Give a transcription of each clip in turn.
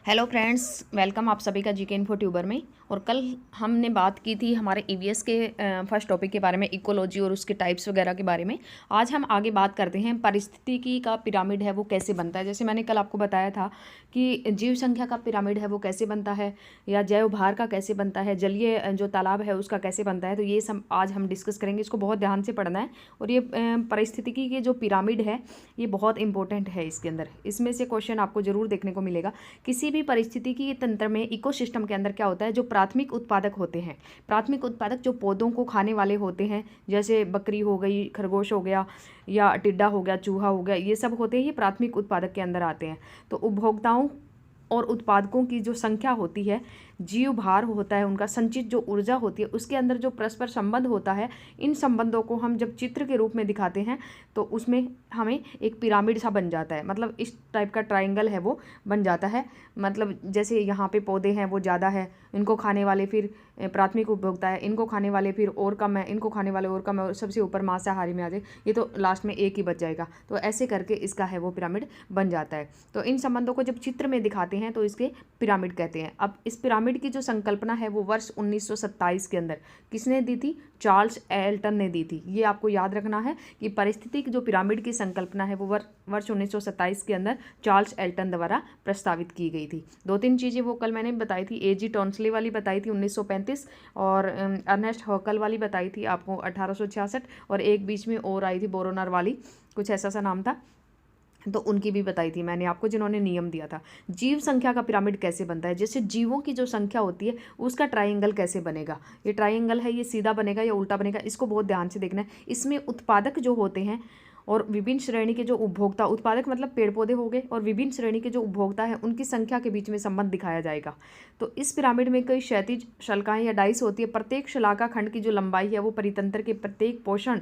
Hello friends, welcome आप सभी का जीके इन्फो ट्यूबर में। और कल हमने बात की थी हमारे ईवीएस के फर्स्ट टॉपिक के बारे में, इकोलॉजी और उसके टाइप्स वगैरह के बारे में। आज हम आगे बात करते हैं पारिस्थितिकी का पिरामिड है वो कैसे बनता है। जैसे मैंने कल आपको बताया था कि जीव संख्या का पिरामिड है वो कैसे बनता है, या जैव भार का कैसे बनता है, जलीय जो तालाब है उसका कैसे बनता है। तो ये सब आज हम डिस्कस करेंगे, इसको बहुत ध्यान से पढ़ना है। और ये पारिस्थितिकी के जो पिरामिड है ये बहुत इंपॉर्टेंट है। इसके अंदर इसमें से क्वेश्चन आपको जरूर देखने को मिलेगा। किसी भी परिस्थितिकी तंत्र में इकोसिस्टम के अंदर क्या होता है, जो प्राथमिक उत्पादक होते हैं, प्राथमिक उत्पादक जो पौधों को खाने वाले होते हैं, जैसे बकरी हो गई, खरगोश हो गया, या टिड्डा हो गया, चूहा हो गया, ये सब होते हैं, ये प्राथमिक उत्पादक के अंदर आते हैं। तो उपभोक्ताओं और उत्पादकों की जो संख्या होती है, जीव भार होता है, उनका संचित जो ऊर्जा होती है, उसके अंदर जो परस्पर संबंध होता है, इन संबंधों को हम जब चित्र के रूप में दिखाते हैं तो उसमें हमें एक पिरामिड सा बन जाता है। मतलब इस टाइप का ट्रायंगल है वो बन जाता है। मतलब जैसे यहाँ पे पौधे हैं वो ज़्यादा है, इनको खाने वाले फिर प्राथमिक उपभोक्ता है, इनको खाने वाले फिर और कम है, इनको खाने वाले और कम है, और सबसे ऊपर मांसाहारी में आ जाए, ये तो लास्ट में एक ही बच जाएगा। तो ऐसे करके इसका है वो पिरामिड बन जाता है। तो इन संबंधों को जब चित्र में दिखाते हैं तो इसके पिरामिड कहते हैं। अब इस पिरामिड की जो संकल्पना है वो वर्ष 1927 के अंदर किसने दी थी? चार्ल्स एल्टन ने दी थी। ये आपको याद रखना है कि पारिस्थितिक जो पिरामिड की संकल्पना है वो वर्ष 1927 के अंदर चार्ल्स एल्टन द्वारा प्रस्तावित की गई थी। दो तीन चीज़ें वो कल मैंने बताई थी, एजी टॉन्सले वाली बताई थी 1935, और अर्नेस्ट हॉकल वाली बताई थी आपको 1866, और एक बीच में और आई थी बोरोनर वाली, कुछ ऐसा सा नाम था, तो उनकी भी बताई थी मैंने आपको, जिन्होंने नियम दिया था। जीव संख्या का पिरामिड कैसे बनता है, जैसे जीवों की जो संख्या होती है उसका ट्रायंगल कैसे बनेगा। ये ट्रायंगल है, ये सीधा बनेगा या उल्टा बनेगा, इसको बहुत ध्यान से देखना है। इसमें उत्पादक जो होते हैं और विभिन्न श्रेणी के जो उपभोक्ता, उत्पादक मतलब पेड़ पौधे हो गए, और विभिन्न श्रेणी के जो उपभोक्ता हैं उनकी संख्या के बीच में संबंध दिखाया जाएगा। तो इस पिरामिड में कई क्षैतिज शलाकाएं या डाइस होती है। प्रत्येक शलाका खंड की जो लंबाई है वो परितंत्र के प्रत्येक पोषण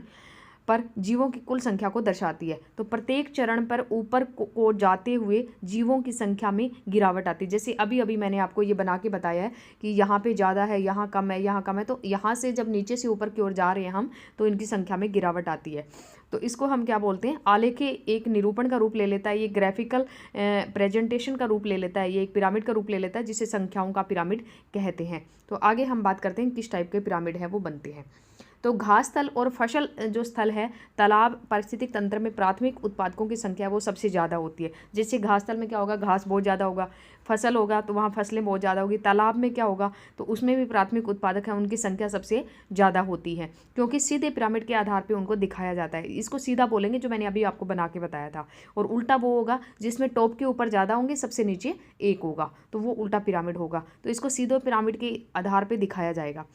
पर जीवों की कुल संख्या को दर्शाती है। तो प्रत्येक चरण पर ऊपर को जाते हुए जीवों की संख्या में गिरावट आती है। जैसे अभी अभी मैंने आपको ये बना के बताया है कि यहाँ पे ज़्यादा है, यहाँ कम है, यहाँ कम है, तो यहाँ से जब नीचे से ऊपर की ओर जा रहे हैं हम, तो इनकी संख्या में गिरावट आती है। तो इसको हम क्या बोलते हैं, आलेख एक निरूपण का रूप ले लेता है, ये ग्राफिकल प्रेजेंटेशन का रूप ले लेता है, ये एक पिरामिड का रूप ले लेता है, जिसे संख्याओं का पिरामिड कहते हैं। तो आगे हम बात करते हैं किस टाइप के पिरामिड है वो बनते हैं। तो घास स्थल और फसल जो स्थल है, तालाब पारिस्थितिक तंत्र में प्राथमिक उत्पादकों की संख्या वो सबसे ज़्यादा होती है। जैसे घास स्थल में क्या होगा, घास बहुत ज़्यादा होगा, फसल होगा तो वहाँ फसलें बहुत ज़्यादा होगी। तालाब में क्या होगा, तो उसमें भी प्राथमिक उत्पादक हैं, उनकी संख्या सबसे ज़्यादा होती है, क्योंकि सीधे पिरामिड के आधार पर उनको दिखाया जाता है। इसको सीधा बोलेंगे जो मैंने अभी आपको बना के बताया था, और उल्टा वो होगा जिसमें टॉप के ऊपर ज़्यादा होंगे, सबसे नीचे एक होगा, तो वो उल्टा पिरामिड होगा। तो इसको सीधे पिरामिड के आधार पर दिखाया जाएगा।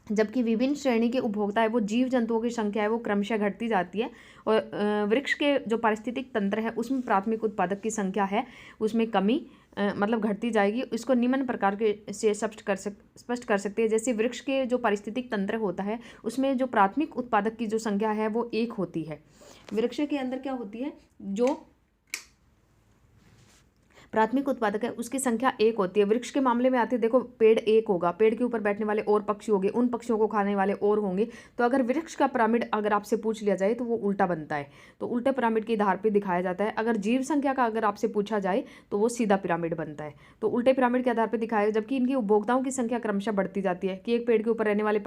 जबकि विभिन्न श्रेणी के उपभोक्ता है वो जीव जंतुओं की संख्या है वो क्रमशः घटती जाती है। और वृक्ष के जो पारिस्थितिक तंत्र है उसमें प्राथमिक उत्पादक की संख्या है उसमें कमी मतलब घटती जाएगी। इसको निम्न प्रकार के से स्पष्ट कर सकते हैं। जैसे वृक्ष के जो पारिस्थितिक तंत्र होता है उसमें जो प्राथमिक उत्पादक की जो संख्या है वो एक होती है। वृक्ष के अंदर क्या होती है, जो प्राथमिक उत्पादक है उसकी संख्या एक होती है। वृक्ष के मामले में आती है, देखो पेड़ एक होगा, पेड़ के ऊपर बैठने वाले और पक्षी होंगे, उन पक्षियों को खाने वाले और होंगे। तो अगर वृक्ष का पिरामिड अगर आपसे पूछ लिया जाए तो वो उल्टा बनता है, तो उल्टे पिरामिड के आधार पर दिखाया जाता है। अगर जीव संख्या का अगर आपसे पूछा जाए तो वो सीधा पिरामिड बनता है, तो उल्टे पिरामिड के आधार पर दिखाया। जबकि इनकी उपभोक्ताओं की संख्या क्रमशः बढ़ती जाती है, कि एक पेड़ के ऊपर रहने वाले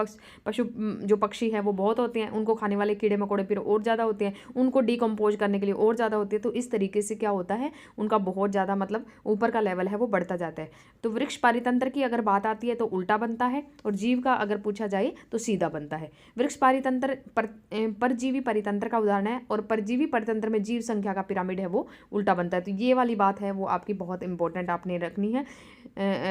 जो पक्षी हैं वो बहुत होते हैं, उनको खाने वाले कीड़े मकोड़े फिर और ज़्यादा होते हैं, उनको डिकम्पोज करने के लिए और ज़्यादा होती है। तो इस तरीके से क्या होता है, उनका बहुत ज़्यादा मतलब ऊपर का लेवल है वो बढ़ता जाता है। तो वृक्ष पारितंत्र की अगर बात आती है तो उल्टा बनता है, और जीव का अगर पूछा जाए तो सीधा बनता है। वृक्ष पारितंत्र परजीवी परितंत्र का उदाहरण है, और परजीवी परितंत्र में जीव संख्या का पिरामिड है वो उल्टा बनता है। तो ये वाली बात है वो आपकी बहुत इंपॉर्टेंट आपने रखनी है,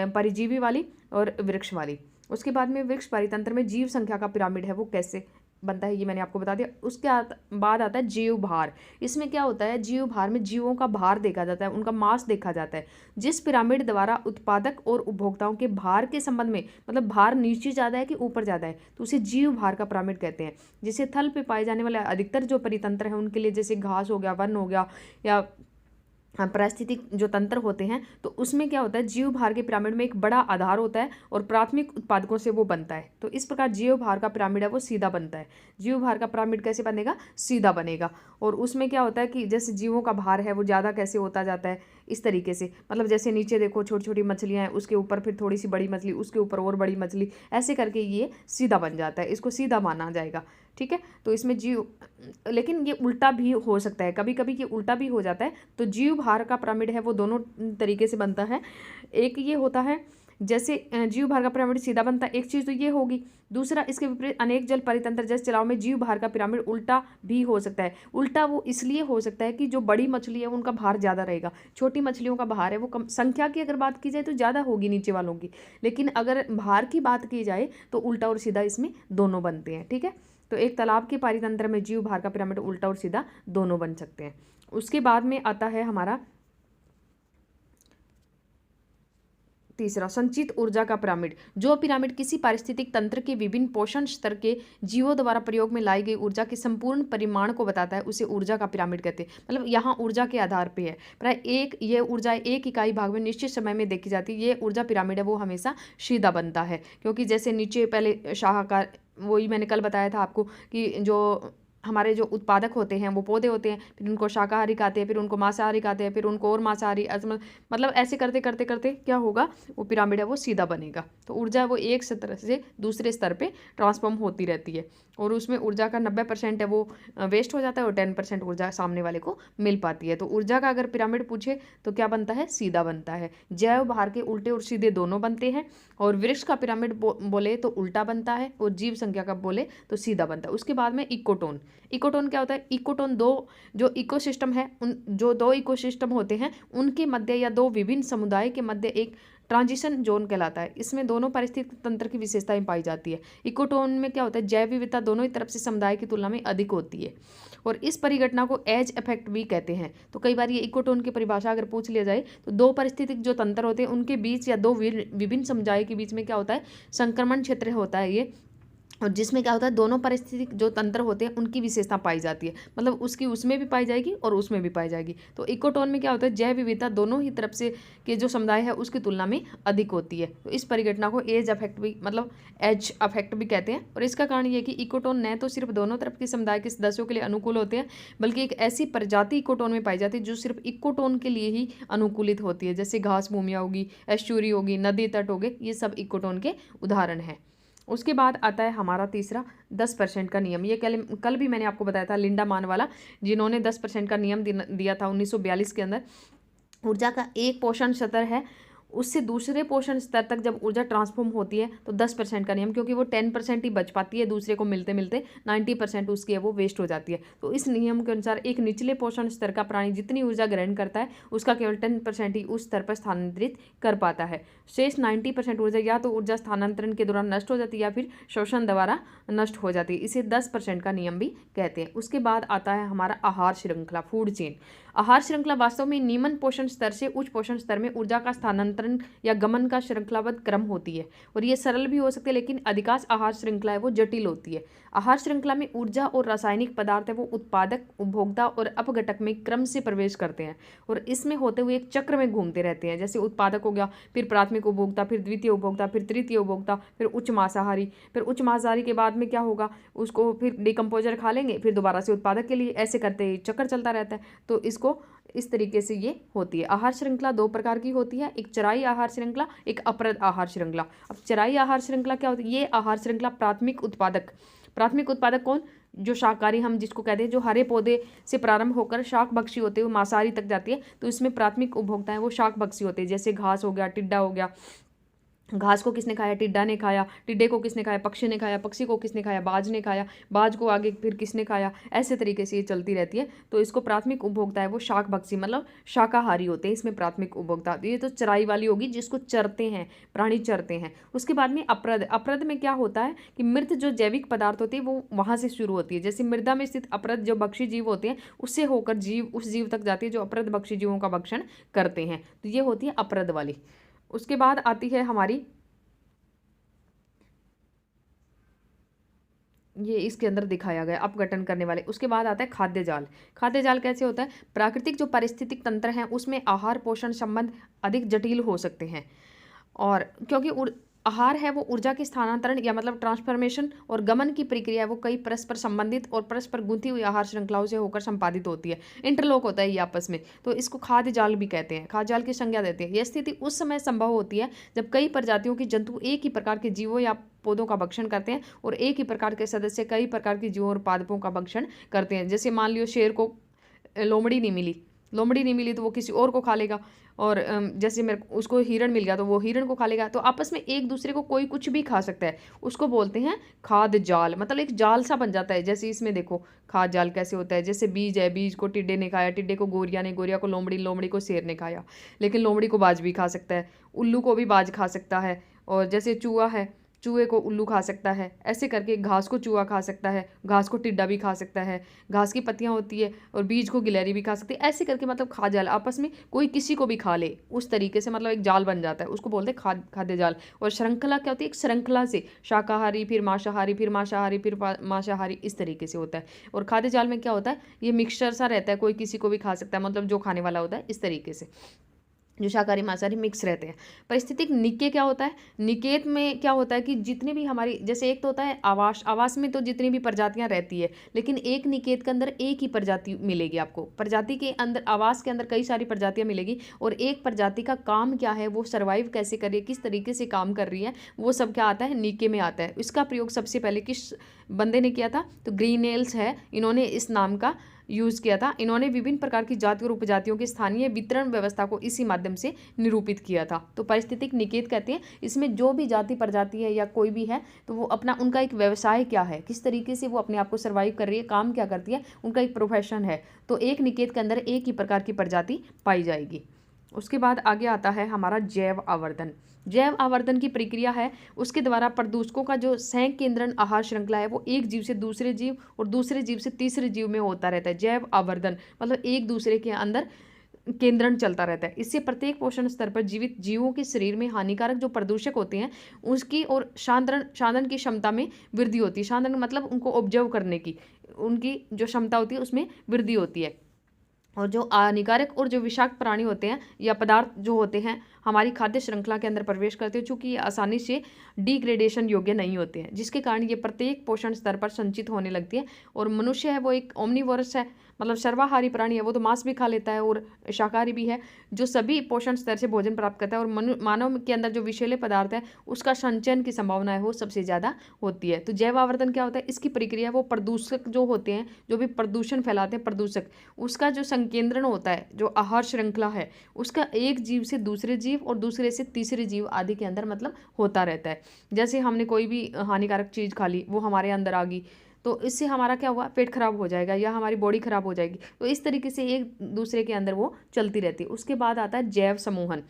परजीवी वाली और वृक्ष वाली। उसके बाद में वृक्ष परितंत्र में जीव संख्या का पिरामिड है वो कैसे बनता है ये मैंने आपको बता दिया। उसके बाद आता है जीव भार। इसमें क्या होता है, जीव भार में जीवों का भार देखा जाता है, उनका मास देखा जाता है। जिस पिरामिड द्वारा उत्पादक और उपभोक्ताओं के भार के संबंध में, मतलब भार नीचे ज़्यादा है कि ऊपर ज़्यादा है, तो उसे जीव भार का पिरामिड कहते हैं। जैसे थल पे पाए जाने वाले अधिकतर जो परितंत्र है उनके लिए, जैसे घास हो गया, वन हो गया, या पारिस्थितिक जो तंत्र होते हैं, तो उसमें क्या होता है, जीव भार के पिरामिड में एक बड़ा आधार होता है और प्राथमिक उत्पादकों से वो बनता है। तो इस प्रकार जीव भार का पिरामिड है वो सीधा बनता है। जीव भार का पिरामिड कैसे बनेगा, सीधा बनेगा। और उसमें क्या होता है कि जैसे जीवों का भार है वो ज़्यादा कैसे होता जाता है, इस तरीके से, मतलब जैसे नीचे देखो छोटी छोटी मछलियाँ हैं, उसके ऊपर फिर थोड़ी सी बड़ी मछली, उसके ऊपर और बड़ी मछली, ऐसे करके ये सीधा बन जाता है, इसको सीधा माना जाएगा। ठीक है, तो इसमें जीव, लेकिन ये उल्टा भी हो सकता है, कभी कभी ये उल्टा भी हो जाता है। तो जीव भार का पिरामिड है वो दोनों तरीके से बनता है। एक ये होता है जैसे जीव भार का पिरामिड सीधा बनता है, एक चीज़ तो ये होगी। दूसरा, इसके विपरीत अनेक जल परितंत्र जैसे जलाव में जीव भार का पिरामिड उल्टा भी हो सकता है। उल्टा वो इसलिए हो सकता है कि जो बड़ी मछली है उनका भार ज़्यादा रहेगा, छोटी मछलियों का भार है वो कम। संख्या की अगर बात की जाए तो ज़्यादा होगी नीचे वालों की, लेकिन अगर भार की बात की जाए तो उल्टा और सीधा इसमें दोनों बनते हैं। ठीक है, तो एक तालाब के पारितंत्र में जीव भार का पिरामिड उल्टा और सीधा दोनों बन सकते हैं। उसके बाद में आता है हमारा तीसरा, संचित ऊर्जा का पिरामिड। जो पिरामिड किसी पारिस्थितिक तंत्र के विभिन्न पोषण स्तर के जीवों द्वारा प्रयोग में लाई गई ऊर्जा के संपूर्ण परिमाण को बताता है, उसे ऊर्जा का पिरामिड कहते हैं। मतलब यहाँ ऊर्जा के आधार पे है, प्राय एक ये ऊर्जा एक इकाई भाग में निश्चित समय में देखी जाती है। ये ऊर्जा पिरामिड है वो हमेशा सीधा बनता है, क्योंकि जैसे नीचे पहले शाखाकार, वही मैंने कल बताया था आपको कि जो हमारे जो उत्पादक होते हैं वो पौधे होते हैं, फिर उनको शाकाहारी खाते हैं, फिर उनको मांसाहारी खाते हैं, फिर उनको और मांसाहारी, मतलब ऐसे करते करते करते क्या होगा, वो पिरामिड है वो सीधा बनेगा। तो ऊर्जा वो एक स्तर से दूसरे स्तर पे ट्रांसफॉर्म होती रहती है, और उसमें ऊर्जा का 90% है वो वेस्ट हो जाता है और 10% ऊर्जा सामने वाले को मिल पाती है। तो ऊर्जा का अगर पिरामिड पूछे तो क्या बनता है, सीधा बनता है। जैव भार के उल्टे और सीधे दोनों बनते हैं, और वृक्ष का पिरामिड बोले तो उल्टा बनता है, और जीव संख्या का बोले तो सीधा बनता है। उसके बाद में इकोटोन। इकोटोन क्या होता है, इकोटोन दो जो इकोसिस्टम है, उन जो दो इकोसिस्टम होते हैं उनके मध्य या दो विभिन्न समुदाय के मध्य एक ट्रांजिशन जोन कहलाता है। इसमें दोनों पारिस्थितिक तंत्र की विशेषताएं पाई जाती है। इकोटोन में क्या होता है, जैव विविधता दोनों ही तरफ से समुदाय की तुलना में अधिक होती है, और इस परिघटना को एज इफेक्ट भी कहते हैं। तो कई बार ये इकोटोन की परिभाषा अगर पूछ लिया जाए तो दो पारिस्थितिक जो तंत्र होते हैं उनके बीच या दो विभिन्न समुदाय के बीच में क्या होता है, संक्रमण क्षेत्र होता है ये, और जिसमें क्या होता है, दोनों पारिस्थितिक जो तंत्र होते हैं उनकी विशेषता पाई जाती है, मतलब उसकी उसमें भी पाई जाएगी और उसमें भी पाई जाएगी। तो इकोटोन में क्या होता है, जैव विविधता दोनों ही तरफ से के जो समुदाय है उसकी तुलना में अधिक होती है। तो इस परिघटना को एज अफेक्ट भी, मतलब एज अफेक्ट भी कहते हैं। और इसका कारण ये है कि इकोटोन न तो सिर्फ दोनों तरफ के समुदाय के सदस्यों के लिए अनुकूल होते हैं, बल्कि एक ऐसी प्रजाति इकोटोन में पाई जाती है जो सिर्फ इकोटोन के लिए ही अनुकूलित होती है, जैसे घास भूमियाँ होगी, एस्चुरी होगी, नदी तट हो गए, ये सब इकोटोन के उदाहरण हैं। उसके बाद आता है हमारा तीसरा 10% का नियम। ये कल भी मैंने आपको बताया था, लिंडा वाला, जिन्होंने 10% का नियम दिया था 1942 के अंदर। ऊर्जा का एक पोषण स्तर है, उससे दूसरे पोषण स्तर तक जब ऊर्जा ट्रांसफॉर्म होती है तो 10% का नियम, क्योंकि वो 10% ही बच पाती है, दूसरे को मिलते मिलते 90% उसकी है वो वेस्ट हो जाती है। तो इस नियम के अनुसार एक निचले पोषण स्तर का प्राणी जितनी ऊर्जा ग्रहण करता है उसका केवल 10% ही उस स्तर पर स्थानांतरित कर पाता है। शेष 90% ऊर्जा या तो ऊर्जा स्थानांतरण के दौरान नष्ट हो जाती है या फिर शोषण द्वारा नष्ट हो जाती है। इसे 10% का नियम भी कहते हैं। उसके बाद आता है हमारा आहार श्रृंखला, फूड चेन। आहार श्रृंखला वास्तव में निम्न पोषण स्तर से उच्च पोषण स्तर में ऊर्जा का स्थानांतरण या गमन का श्रृंखलाबद्ध क्रम होती है, और ये सरल भी हो सकती है, लेकिन अधिकांश आहार श्रृंखला है वो जटिल होती है। आहार श्रृंखला में ऊर्जा और रासायनिक पदार्थ है वो उत्पादक, उपभोक्ता और अपघटक में क्रम से प्रवेश करते हैं, और इसमें होते हुए एक चक्र में घूमते रहते हैं। जैसे उत्पादक हो गया, फिर प्राथमिक उपभोक्ता, फिर द्वितीय उपभोक्ता, फिर तृतीय उपभोक्ता, फिर उच्च मांसाहारी, फिर उच्च मांसाहारी के बाद में क्या होगा, उसको फिर डिकम्पोजर खा लेंगे, फिर दोबारा से उत्पादक के लिए, ऐसे करते चक्कर चलता रहता है। तो इसको इस तरीके से ये होती है। आहार श्रृंखला दो प्रकार की होती है, एक चराई आहार श्रृंखला, एक अप्रद आहार श्रृंखला। अब चराई आहार श्रृंखला क्या होती है, ये आहार श्रृंखला प्राथमिक उत्पादक कौन, जो शाकाहारी हम जिसको कहते हैं, जो हरे पौधे से प्रारंभ होकर शाक भक्षी होते हुए मांसाहारी तक जाती है, तो इसमें प्राथमिक उपभोक्ता है वो शाक भक्षी होते हैं। जैसे घास हो गया, टिड्डा हो गया, घास को किसने खाया, टिड्डा ने खाया, टिड्डे को किसने खाया, पक्षी ने खाया, पक्षी को किसने खाया, बाज ने खाया, बाज को आगे फिर किसने खाया, ऐसे तरीके से ये चलती रहती है। तो इसको प्राथमिक उपभोक्ता है वो शाक भक्षी, मतलब शाकाहारी होते हैं, इसमें प्राथमिक उपभोक्ता। तो ये तो चराई वाली होगी जिसको चरते हैं, प्राणी चरते हैं। उसके बाद में अप्रद में क्या होता है कि मृत जो जैविक पदार्थ होती है वो वहाँ से शुरू होती है। जैसे मृदा में स्थित अप्रद जो भक्षी जीव होते हैं उससे होकर जीव उस जीव तक जाती है जो अप्रद भक्षी जीवों का भक्षण करते हैं। तो ये होती है अप्रद वाली। उसके बाद आती है हमारी ये इसके अंदर दिखाया गया अपघटन करने वाले। उसके बाद आता है खाद्य जाल। खाद्य जाल कैसे होता है? प्राकृतिक जो पारिस्थितिक तंत्र हैं उसमें आहार पोषण संबंध अधिक जटिल हो सकते हैं, और क्योंकि आहार है वो ऊर्जा के स्थानांतरण या मतलब ट्रांसफॉर्मेशन और गमन की प्रक्रिया है वो कई परस्पर संबंधित और परस्पर गुंथी हुई आहार श्रृंखलाओं से होकर संपादित होती है, इंटरलॉक होता है ये आपस में। तो इसको खाद्य जाल भी कहते हैं, खाद्य जाल की संज्ञा देते हैं। यह स्थिति उस समय संभव होती है जब कई प्रजातियों के जंतु एक ही प्रकार के जीवों या पौधों का भक्षण करते हैं और एक ही प्रकार के सदस्य कई प्रकार के जीवों और पादपों का भक्षण करते हैं। जैसे मान लियो शेर को लोमड़ी नहीं मिली तो वो किसी और को खा लेगा, और जैसे मेरे उसको हिरण मिल गया तो वो हिरण को खा लेगा। तो आपस में एक दूसरे को कोई कुछ भी खा सकता है, उसको बोलते हैं खाद्य जाल। मतलब एक जाल सा बन जाता है। जैसे इसमें देखो खाद्य जाल कैसे होता है, जैसे बीज है, बीज को टिड्डे ने खाया, टिड्डे को गोरिया ने, गोरिया को लोमड़ी, लोमड़ी को शेर ने खाया। लेकिन लोमड़ी को बाज भी खा सकता है, उल्लू को भी बाज खा सकता है, और जैसे चूहा है, चूहे को उल्लू खा सकता है। ऐसे करके घास को चूहा खा सकता है, घास को टिड्डा भी खा सकता है, घास की पत्तियां होती है और बीज को गिलहरी भी खा सकती है। ऐसे करके मतलब खाद्य जाल आपस में कोई किसी को भी खा ले, उस तरीके से मतलब एक जाल बन जाता है, उसको बोलते हैं खाद्य जाल। और श्रृंखला क्या होती है? एक श्रृंखला से शाकाहारी, फिर मांसाहारी, फिर मांसाहारी, फिर मांसाहारी, इस तरीके से होता है। और खाद्य जाल में क्या होता है? ये मिक्सचर सा रहता है, कोई किसी को भी खा सकता है, मतलब जो खाने वाला होता है, इस तरीके से जो शाकाहारी मांसाहारी मिक्स रहते हैं। परिस्थितिक निके क्या होता है? निकेत में क्या होता है कि जितने भी हमारी, जैसे एक तो होता है आवास, आवास में तो जितनी भी प्रजातियां रहती है, लेकिन एक निकेत के अंदर एक ही प्रजाति मिलेगी आपको। प्रजाति के अंदर, आवास के अंदर कई सारी प्रजातियां मिलेगी, और एक प्रजाति का काम क्या है, वो सर्वाइव कैसे कर रही है, किस तरीके से काम कर रही है, वो सब क्या आता है? निके में आता है। इसका प्रयोग सबसे पहले किस बंदे ने किया था? तो ग्रीनेल्स है, इन्होंने इस नाम का यूज़ किया था। इन्होंने विभिन्न प्रकार की जाति और उपजातियों की स्थानीय वितरण व्यवस्था को इसी माध्यम से निरूपित किया था। तो पारिस्थितिक निकेत कहते हैं, इसमें जो भी जाति प्रजाति है या कोई भी है, तो वो अपना, उनका एक व्यवसाय क्या है, किस तरीके से वो अपने आप को सर्वाइव कर रही है, काम क्या करती है, उनका एक प्रोफेशन है। तो एक निकेत के अंदर एक ही प्रकार की प्रजाति पाई जाएगी। उसके बाद आगे आता है हमारा जैव आवर्धन। जैव आवर्धन की प्रक्रिया है, उसके द्वारा प्रदूषकों का जो सह केंद्रण आहार श्रृंखला है वो एक जीव से दूसरे जीव और दूसरे जीव से तीसरे जीव में होता रहता है। जैव आवर्धन मतलब एक दूसरे के अंदर केंद्रण चलता रहता है। इससे प्रत्येक पोषण स्तर पर जीवित जीवों के शरीर में हानिकारक जो प्रदूषक होते हैं उसकी और शांदन की क्षमता में वृद्धि होती है। शांदन मतलब उनको ऑब्जर्व करने की, उनकी जो क्षमता होती है उसमें वृद्धि होती है। और जो हानिकारक और जो विषाक्त प्राणी होते हैं या पदार्थ जो होते हैं हमारी खाद्य श्रृंखला के अंदर प्रवेश करते हैं, चूँकि ये आसानी से डिग्रेडेशन योग्य नहीं होते हैं, जिसके कारण ये प्रत्येक पोषण स्तर पर संचित होने लगती है। और मनुष्य है वो एक ओमनीवोरस है, मतलब सर्वाहारी प्राणी है, वो तो मांस भी खा लेता है और शाकाहारी भी है, जो सभी पोषण स्तर से भोजन प्राप्त करता है। और मानव के अंदर जो विषैले पदार्थ है उसका संचयन की संभावना है वो सबसे ज़्यादा होती है। तो जैव आवर्धन क्या होता है? इसकी प्रक्रिया वो प्रदूषक जो होते हैं, जो भी प्रदूषण फैलाते हैं प्रदूषक, उसका जो संकेंद्रण होता है, जो आहार श्रृंखला है, उसका एक जीव से दूसरे जीव और दूसरे से तीसरे जीव आदि के अंदर मतलब होता रहता है। जैसे हमने कोई भी हानिकारक चीज़ खा ली, वो हमारे अंदर आ गई, तो इससे हमारा क्या हुआ? पेट खराब हो जाएगा या हमारी बॉडी खराब हो जाएगी। तो इस तरीके से एक दूसरे के अंदर वो चलती रहती है। उसके बाद आता है जैव समूहन।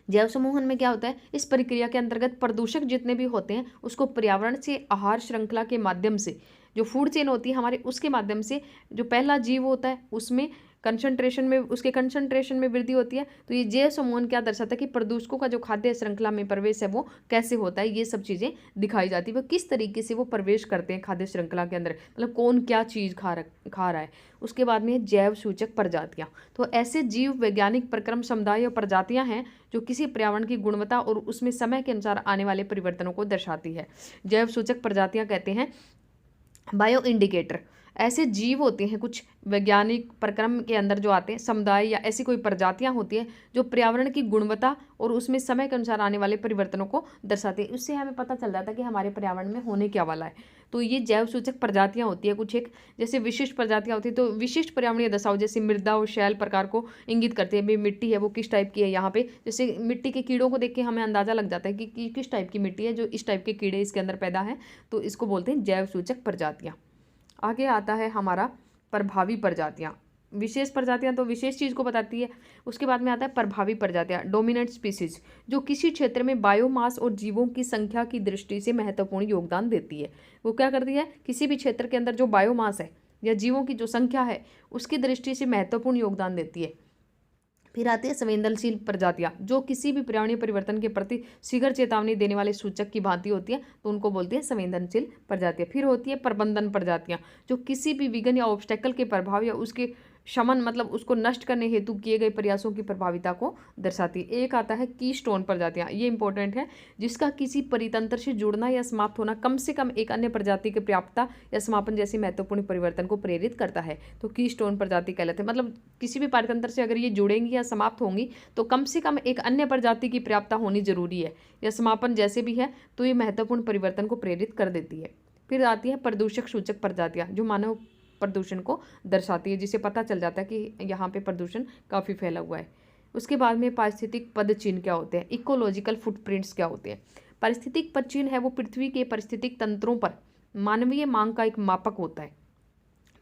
जैव समूहन में क्या होता है? इस प्रक्रिया के अंतर्गत प्रदूषक जितने भी होते हैं उसको पर्यावरण से आहार श्रृंखला के माध्यम से, जो फूड चेन होती है हमारे, उसके माध्यम से जो पहला जीव होता है उसमें कंसंट्रेशन में, उसके कंसंट्रेशन में वृद्धि होती है। तो ये जैव समूहन क्या दर्शाता है कि प्रदूषकों का जो खाद्य श्रृंखला में प्रवेश है वो कैसे होता है, ये सब चीज़ें दिखाई जाती है। वो किस तरीके से वो प्रवेश करते हैं खाद्य श्रृंखला के अंदर, मतलब कौन क्या चीज़ खा रहा है। उसके बाद में जैव सूचक प्रजातियाँ। तो ऐसे जीव वैज्ञानिक प्रक्रम समुदाय और प्रजातियाँ हैं जो किसी पर्यावरण की गुणवत्ता और उसमें समय के अनुसार आने वाले परिवर्तनों को दर्शाती है। जैव सूचक प्रजातियाँ कहते हैं बायो इंडिकेटर। ऐसे जीव होते हैं कुछ वैज्ञानिक प्रक्रम के अंदर जो आते हैं, समुदाय या ऐसी कोई प्रजातियां होती हैं जो पर्यावरण की गुणवत्ता और उसमें समय के अनुसार आने वाले परिवर्तनों को दर्शाते हैं। उससे हमें पता चल जाता है कि हमारे पर्यावरण में होने क्या वाला है। तो ये जैव सूचक प्रजातियां होती है कुछ एक, जैसे विशिष्ट प्रजातियां होती है तो विशिष्ट पर्यावरणीय दशाओं जैसे मृदा और शैल प्रकार को इंगित करते हैं। भाई मिट्टी है वो किस टाइप की है, यहाँ पे जैसे मिट्टी के कीड़ों को देख के हमें अंदाजा लग जाता है कि किस टाइप की मिट्टी है, जो इस टाइप के कीड़े इसके अंदर पैदा हैं, तो इसको बोलते हैं जैव सूचक प्रजातियाँ। आगे आता है हमारा प्रभावी प्रजातियाँ। विशेष प्रजातियाँ तो विशेष चीज़ को बताती है। उसके बाद में आता है प्रभावी प्रजातियाँ, डोमिनेंट स्पीसीज, जो किसी क्षेत्र में बायोमास और जीवों की संख्या की दृष्टि से महत्वपूर्ण योगदान देती है। वो क्या करती है? किसी भी क्षेत्र के अंदर जो बायोमास है या जीवों की जो संख्या है उसकी दृष्टि से महत्वपूर्ण योगदान देती है। फिर आती है संवेदनशील प्रजातियां, जो किसी भी पर्यावरणीय परिवर्तन के प्रति शीघ्र चेतावनी देने वाले सूचक की भांति होती है, तो उनको बोलती है संवेदनशील प्रजातियां। फिर होती है प्रबंधन प्रजातियां, जो किसी भी विघ्न या ऑब्स्टेकल के प्रभाव या उसके शमन मतलब उसको नष्ट करने हेतु किए गए प्रयासों की प्रभाविता को दर्शाती है। एक आता है कीस्टोन प्रजातियां, ये इंपॉर्टेंट है, जिसका किसी परितंत्र से जुड़ना या समाप्त होना कम से कम एक अन्य प्रजाति की पर्याप्तता या समापन जैसी महत्वपूर्ण परिवर्तन को प्रेरित करता है, तो कीस्टोन प्रजाति कहलाते हैं। मतलब किसी भी परितंत्र से अगर ये जुड़ेंगी या समाप्त होंगी तो कम से कम एक अन्य प्रजाति की पर्याप्तता होनी जरूरी है या समापन जैसे भी है, तो ये महत्वपूर्ण परिवर्तन को प्रेरित कर देती है। फिर आती है प्रदूषक सूचक प्रजातियां, जो मानव प्रदूषण को दर्शाती है, जिसे पता चल जाता है कि यहाँ पे प्रदूषण काफ़ी फैला हुआ है। उसके बाद में पारिस्थितिक पदचिन्ह क्या होते हैं, इकोलॉजिकल फुटप्रिंट्स क्या होते हैं। पारिस्थितिक पदचिन्ह है वो पृथ्वी के पारिस्थितिक तंत्रों पर मानवीय मांग का एक मापक होता है।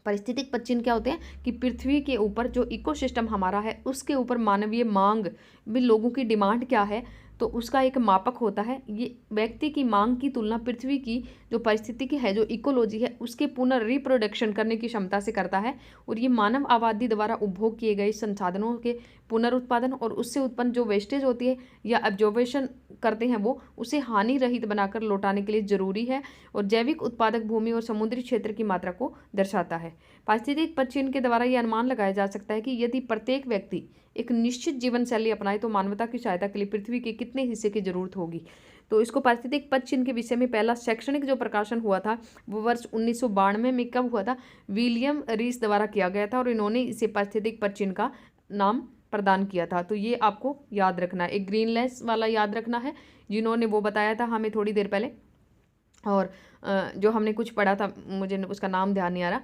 पारिस्थितिक पदचिन्ह क्या होते हैं कि पृथ्वी के ऊपर जो इकोसिस्टम हमारा है उसके ऊपर मानवीय मांग भी, लोगों की डिमांड क्या है, तो उसका एक मापक होता है। ये व्यक्ति की मांग की तुलना पृथ्वी की जो परिस्थितिकी है, जो इकोलॉजी है, उसके पुनर्रिप्रोडक्शन करने की क्षमता से करता है। और ये मानव आबादी द्वारा उपभोग किए गए संसाधनों के पुनरुत्पादन और उससे उत्पन्न जो वेस्टेज होती है या ऑब्जर्वेशन करते हैं वो उसे हानि रहित बनाकर लौटाने के लिए जरूरी है, और जैविक उत्पादक भूमि और समुद्री क्षेत्र की मात्रा को दर्शाता है। पारिस्थितिक पदचिन्ह के द्वारा ये अनुमान लगाया जा सकता है कि यदि प्रत्येक व्यक्ति एक निश्चित जीवन शैली अपनाए तो मानवता की सहायता के लिए पृथ्वी के कितने हिस्से की जरूरत होगी। तो इसको पारिस्थितिक पदचिन्ह के विषय में पहला शैक्षणिक जो प्रकाशन हुआ था वो वर्ष 1992 में कब हुआ था, विलियम रीस द्वारा किया गया था, और इन्होंने इसे पारिस्थितिक पदचिन्ह का नाम प्रदान किया था। तो ये आपको याद रखना है। एक ग्रीनलैंड वाला याद रखना है, जिन्होंने वो बताया था हमें थोड़ी देर पहले, और जो हमने कुछ पढ़ा था मुझे उसका नाम ध्यान नहीं आ रहा,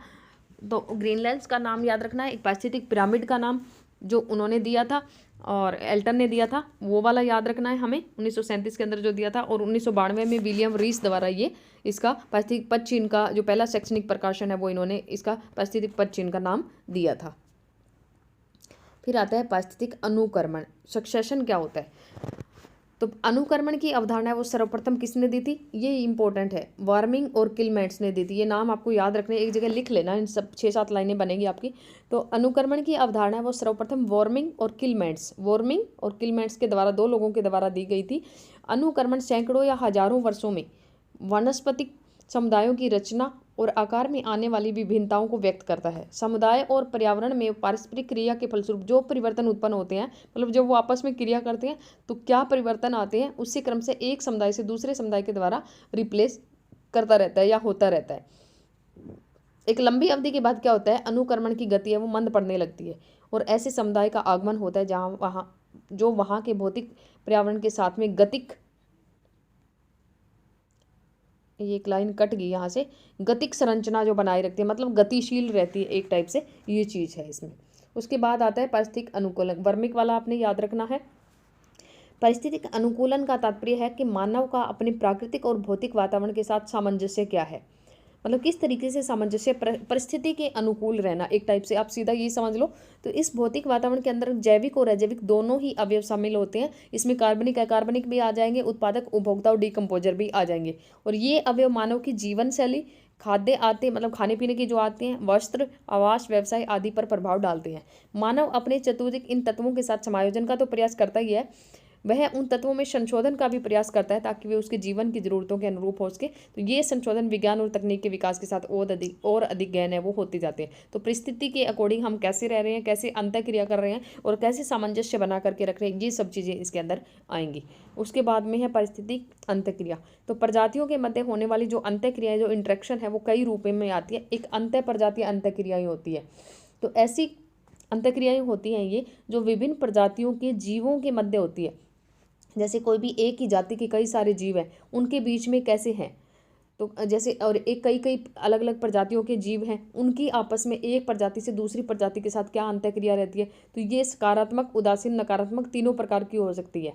तो ग्रीनलैंड का नाम याद रखना है। एक पारिस्थितिक पिरामिड का नाम जो उन्होंने दिया था और एल्टन ने दिया था, वो वाला याद रखना है हमें, 1937 के अंदर जो दिया था, और 1992 में विलियम रीस द्वारा ये इसका पारिस्थितिक पदचिन्ह का जो पहला शैक्षणिक प्रकाशन है वो इन्होंने इसका पारिस्थितिक पदचिन्ह का नाम दिया था। फिर आता है पारिस्थितिक अनुकर्मण, सक्सेशन क्या होता है। तो अनुकर्मण की अवधारणा वो सर्वप्रथम किसने दी थी, ये इंपॉर्टेंट है, वार्मिंग और किलमेंट्स ने दी थी। ये नाम आपको याद रखने, एक जगह लिख लेना, इन सब 6-7 लाइनें बनेगी आपकी। तो अनुकर्मण की अवधारणा है वो सर्वप्रथम वार्मिंग और किलमेंट्स के द्वारा, 2 लोगों के द्वारा दी गई थी। अनुकर्मण सैकड़ों या हजारों वर्षों में वनस्पतिक समुदायों की रचना और आकार में आने वाली विभिन्नताओं को व्यक्त करता है। समुदाय और पर्यावरण में पारस्परिक क्रिया के फलस्वरूप जो परिवर्तन उत्पन्न होते हैं, मतलब जब वो आपस में क्रिया करते हैं तो क्या परिवर्तन आते हैं, उससे क्रम से एक समुदाय से दूसरे समुदाय के द्वारा रिप्लेस करता रहता है या होता रहता है। एक लंबी अवधि के बाद क्या होता है, अनुकर्मण की गति है वो मंद पड़ने लगती है, और ऐसे समुदाय का आगमन होता है जहाँ वहाँ के भौतिक पर्यावरण के साथ में गतिक, ये एक लाइन कट गई यहाँ से, गतिक संरचना जो बनाए रखती है, मतलब गतिशील रहती है एक टाइप से, ये चीज़ है इसमें। उसके बाद आता है पारिस्थितिक अनुकूलन, वर्मिक वाला आपने याद रखना है। पारिस्थितिक अनुकूलन का तात्पर्य है कि मानव का अपने प्राकृतिक और भौतिक वातावरण के साथ सामंजस्य क्या है, मतलब किस तरीके से सामंजस्य, परिस्थिति के अनुकूल रहना, एक टाइप से आप सीधा ये समझ लो। तो इस भौतिक वातावरण के अंदर जैविक और अजैविक दोनों ही अवयव शामिल होते हैं। इसमें कार्बनिक अकार्बनिक भी आ जाएंगे, उत्पादक उपभोक्ता और डिकम्पोजर भी आ जाएंगे। और ये अवयव मानव की जीवन शैली, खाद्य आते मतलब खाने पीने की जो आते हैं, वस्त्र, आवास, व्यवसाय आदि पर प्रभाव डालते हैं। मानव अपने चतुर्दिक इन तत्वों के साथ समायोजन का तो प्रयास करता ही है, वह उन तत्वों में संशोधन का भी प्रयास करता है ताकि वे उसके जीवन की जरूरतों के अनुरूप हो सके। तो ये संशोधन विज्ञान और तकनीक के विकास के साथ और अधिक गहन है वो होते जाते हैं। तो परिस्थिति के अकॉर्डिंग हम कैसे रह रहे हैं, कैसे अंतःक्रिया कर रहे हैं और कैसे सामंजस्य बना करके रख रहे हैं, ये सब चीज़ें इसके अंदर आएंगी। उसके बाद में है पारिस्थितिक अंतःक्रिया। तो प्रजातियों के मध्य होने वाली जो अंतःक्रिया जो इंटरेक्शन है वो कई रूपों में आती है। एक अंतः प्रजातीय अंतःक्रियाएं होती है। तो ऐसी अंतःक्रियाएं होती हैं ये जो विभिन्न प्रजातियों के जीवों के मध्य होती है। जैसे कोई भी एक ही जाति के कई सारे जीव हैं, उनके बीच में कैसे हैं, तो जैसे और एक कई अलग अलग प्रजातियों के जीव हैं, उनकी आपस में एक प्रजाति से दूसरी प्रजाति के साथ क्या अंतःक्रिया रहती है। तो ये सकारात्मक, उदासीन, नकारात्मक तीनों प्रकार की हो सकती है।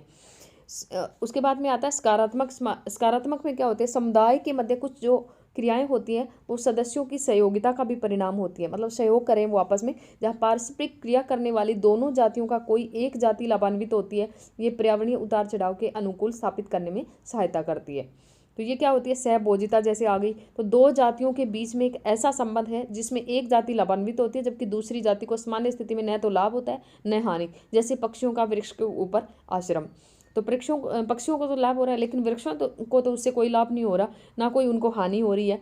उसके बाद में आता है सकारात्मक। सकारात्मक में क्या होते हैं, समुदाय के मध्य कुछ जो क्रियाएं होती हैं वो सदस्यों की सहयोगिता का भी परिणाम होती है, मतलब सहयोग करें वो आपस में। जहाँ पारस्परिक क्रिया करने वाली दोनों जातियों का कोई एक जाति लाभान्वित होती है, ये पर्यावरणीय उतार चढ़ाव के अनुकूल स्थापित करने में सहायता करती है। तो ये क्या होती है, सहभोजिता जैसे आ गई। तो दो जातियों के बीच में एक ऐसा संबंध है जिसमें एक जाति लाभान्वित होती है जबकि दूसरी जाति को सामान्य स्थिति में न तो लाभ होता है न हानि, जैसे पक्षियों का वृक्ष के ऊपर आश्रम। तो पक्षियों को तो लाभ हो रहा है, लेकिन वृक्षों को तो उससे कोई लाभ नहीं हो रहा, ना कोई उनको हानि हो रही है,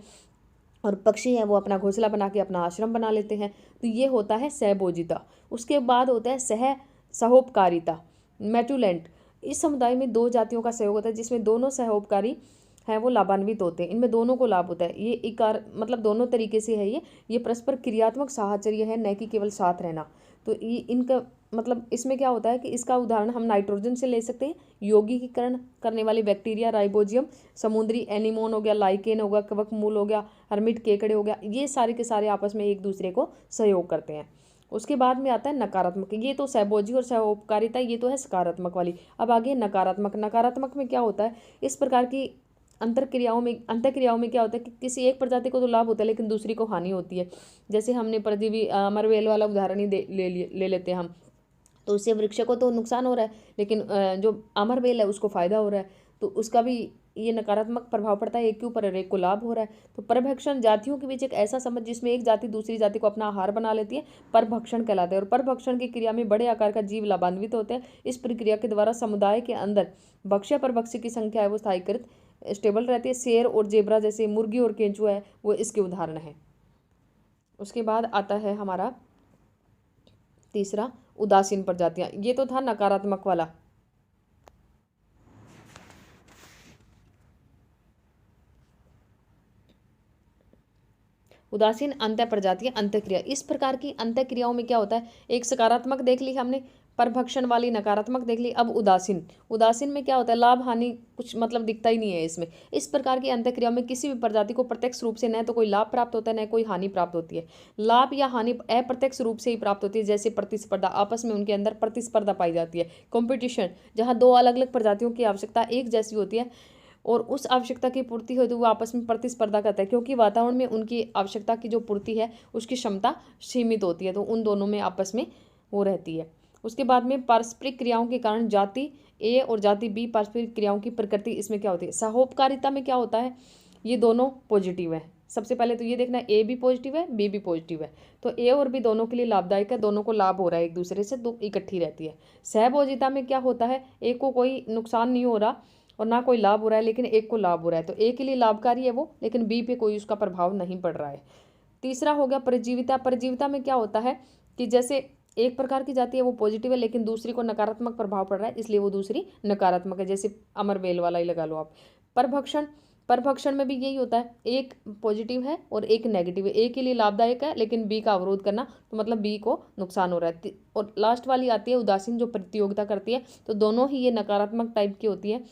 और पक्षी हैं वो अपना घोंसला बना के अपना आश्रम बना लेते हैं। तो ये होता है सहभोजिता। उसके बाद होता है सहोपकारिता, मैटुलेंट। इस समुदाय में दो जातियों का सहयोग होता है जिसमें दोनों सहोपकारी हैं वो लाभान्वित होते हैं, इनमें दोनों को लाभ होता है। ये इकार मतलब दोनों तरीके से है, ये परस्पर क्रियात्मक साहचर्य है, न कि केवल साथ रहना। तो ये इनका मतलब इसमें क्या होता है कि इसका उदाहरण हम नाइट्रोजन से ले सकते हैं, यौगिकीकरण करने वाले बैक्टीरिया राइबोजियम, समुद्री एनीमोन हो गया, लाइकेन हो गया, कवकमूल हो गया, हर्मिट केकड़े हो गया, ये सारे के सारे आपस में एक दूसरे को सहयोग करते हैं। उसके बाद में आता है नकारात्मक। ये तो सहभोजी और सहोपकारिता, ये तो है सकारात्मक वाली। अब आगे नकारात्मक। नकारात्मक में क्या होता है, इस प्रकार की अंतरक्रियाओं में क्या होता है कि किसी एक प्रजाति को तो लाभ होता है लेकिन दूसरी को हानि होती है। जैसे हमने परजीवी अमरवेल वाला उदाहरण ही ले लेते हैं हम, तो उससे वृक्ष को तो नुकसान हो रहा है, लेकिन जो अमरवेल है उसको फायदा हो रहा है, तो उसका भी ये नकारात्मक प्रभाव पड़ता है, एक के ऊपर एक को लाभ हो रहा है। तो परभक्षण, जातियों के बीच एक ऐसा संबंध जिसमें एक जाति दूसरी जाति को अपना आहार बना लेती है, परभक्षण कहलाता है। और परभक्षण की क्रिया में बड़े आकार का जीव लाभान्वित होते हैं। इस प्रक्रिया के द्वारा समुदाय के अंदर भक्ष्य परभक्षी की संख्या है वो स्थायीकृत स्टेबल रहती है। शेर और जेबरा जैसे मुर्गी और केंचुआ है वो इसके उदाहरण है। उसके बाद आता है हमारा तीसरा, उदासीन प्रजातियां। ये तो था नकारात्मक वाला। उदासीन अंत्य प्रजातियां, अंत्यक्रिया। इस प्रकार की अंत्यक्रियाओं में क्या होता है, एक सकारात्मक देख ली हमने, परभक्षण वाली नकारात्मक देख ली। अब उदासीन में क्या होता है, लाभ हानि कुछ मतलब दिखता ही नहीं है इसमें। इस प्रकार की अंत्यक्रियाओं में किसी भी प्रजाति को प्रत्यक्ष रूप से न तो कोई लाभ प्राप्त होता है न कोई हानि प्राप्त होती है। लाभ या हानि अप्रत्यक्ष रूप से ही प्राप्त होती है, जैसे प्रतिस्पर्धा, आपस में उनके अंदर प्रतिस्पर्धा पाई जाती है। कॉम्पिटिशन, जहाँ दो अलग अलग प्रजातियों की आवश्यकता एक जैसी होती है और उस आवश्यकता की पूर्ति हो तो वो आपस में प्रतिस्पर्धा करते हैं, क्योंकि वातावरण में उनकी आवश्यकता की जो पूर्ति है उसकी क्षमता सीमित होती है, तो उन दोनों में आपस में वो रहती है। उसके बाद में पारस्परिक क्रियाओं के कारण जाति ए और जाति बी, पारस्परिक क्रियाओं की प्रकृति इसमें क्या होती है। सहोपकारिता में क्या होता है, ये दोनों पॉजिटिव है। सबसे पहले तो ये देखना ए भी पॉजिटिव है, बी भी पॉजिटिव है, तो ए और बी दोनों के लिए लाभदायक है, दोनों को लाभ हो रहा है एक दूसरे से, दो इकट्ठी रहती है। सहभोजिता में क्या होता है, एक को कोई नुकसान नहीं हो रहा और ना कोई लाभ हो रहा है, लेकिन एक को लाभ हो रहा है, तो ए के लिए लाभकारी है वो, लेकिन बी पे कोई उसका प्रभाव नहीं पड़ रहा है। तीसरा हो गया परजीविता। परजीविता में क्या होता है कि जैसे एक प्रकार की जाति है वो पॉजिटिव है लेकिन दूसरी को नकारात्मक प्रभाव पड़ रहा है, इसलिए वो दूसरी नकारात्मक है, जैसे अमरवेल वाला ही लगा लो आप। परभक्षण में भी यही होता है, एक पॉजिटिव है और एक नेगेटिव है, ए के लिए लाभदायक है लेकिन बी का अवरोध करना, तो मतलब बी को नुकसान हो रहा है। और लास्ट वाली आती है उदासीन, जो प्रतियोगिता करती है, तो दोनों ही ये नकारात्मक टाइप की होती है,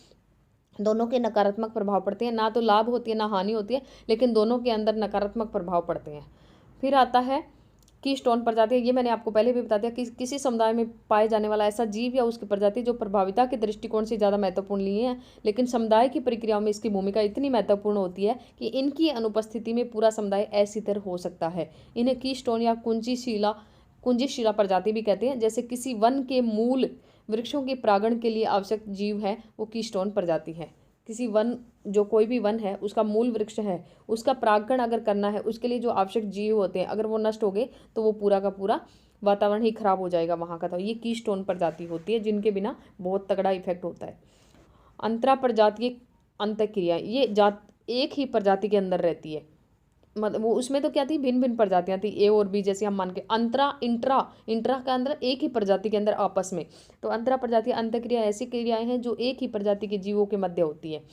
दोनों के नकारात्मक प्रभाव पड़ते हैं, ना तो लाभ होती है ना हानि होती है, लेकिन दोनों के अंदर नकारात्मक प्रभाव पड़ते हैं। फिर आता है कीस्टोन प्रजाति। ये मैंने आपको पहले भी बता दिया कि किसी समुदाय में पाए जाने वाला ऐसा जीव या उसकी प्रजाति जो प्रभाविता के दृष्टिकोण से ज़्यादा महत्वपूर्ण नहीं है, लेकिन समुदाय की प्रक्रियाओं में इसकी भूमिका इतनी महत्वपूर्ण होती है कि इनकी अनुपस्थिति में पूरा समुदाय अस्थिर हो सकता है। इन्हें कीस्टोन या कुंजीशिला प्रजाति भी कहते हैं। जैसे किसी वन के मूल वृक्षों के परागण के लिए आवश्यक जीव है वो कीस्टोन प्रजाति है। किसी वन, जो कोई भी वन है उसका मूल वृक्ष है, उसका परागण अगर करना है, उसके लिए जो आवश्यक जीव होते हैं अगर वो नष्ट हो गए तो वो पूरा का पूरा वातावरण ही खराब हो जाएगा वहाँ का। तो ये कीस्टोन प्रजाति होती है जिनके बिना बहुत तगड़ा इफेक्ट होता है। अंतरा प्रजातीय अंतःक्रिया, ये जात एक ही प्रजाति के अंदर रहती है, मतलब वो उसमें तो क्या थी, भिन्न भिन्न प्रजातियां थी, ए और बी, जैसे हम मान के इंट्रा का अंदर एक ही प्रजाति के अंदर आपस में। तो अंतरा प्रजातीय अंतःक्रिया ऐसी क्रियाएं हैं जो एक ही प्रजाति के जीवों के मध्य होती है।